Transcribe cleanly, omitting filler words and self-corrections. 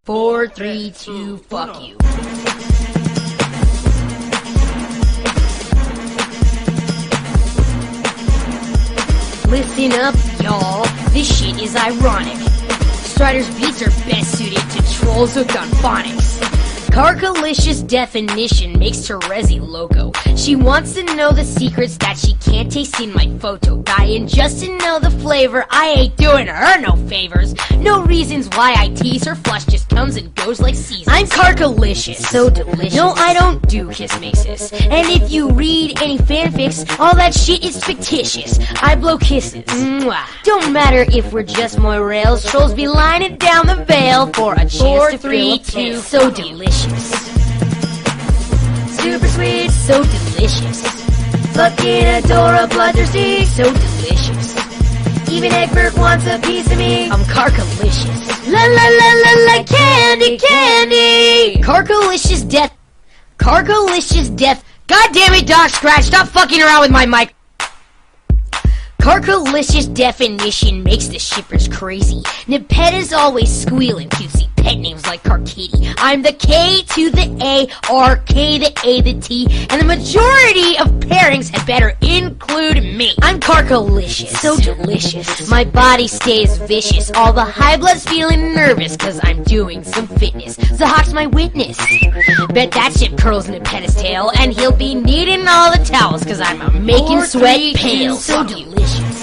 4, 3, 2, fuck you. Listen up, y'all. This shit is ironic. Strider's beats are best suited to trolls hooked on phonics. Carcalicious definition makes Terezi loco. She wants to know the secrets that she can't taste in my photo. Dying just to know the flavor. I ain't doing her no favors. No reasons why I tease her. Flush just comes and goes like seasons. I'm Carcalicious, so delicious. No, I don't do kismasis. And if you read any fanfics, all that shit is fictitious. I blow kisses. Mwah. Don't matter if we're just more rails. Trolls be lining down the veil for a chance 4, to 3, 2, so delicious. Super sweet, so delicious. Fucking adore a bloodthirsty, so delicious. Even Egbert wants a piece of me. I'm Carcalicious. La la la la la, candy, candy. Carcalicious death. Carcalicious death. God damn it, Doc Scratch, stop fucking around with my mic. Carcalicious definition makes the shippers crazy. Nipetta's always squealing, cutesy pet names like Carkitty. I'm the K to the A, or K the A the T, and the majority of pairings had better include me. I'm Carcalicious, so delicious. My body stays vicious. All the high blood's feeling nervous, cause I'm doing some fitness. Zahak's my witness. Bet that shit curls Nipetta's tail, and he'll be needing all the towels, cause I'm making sweat pale. So delicious.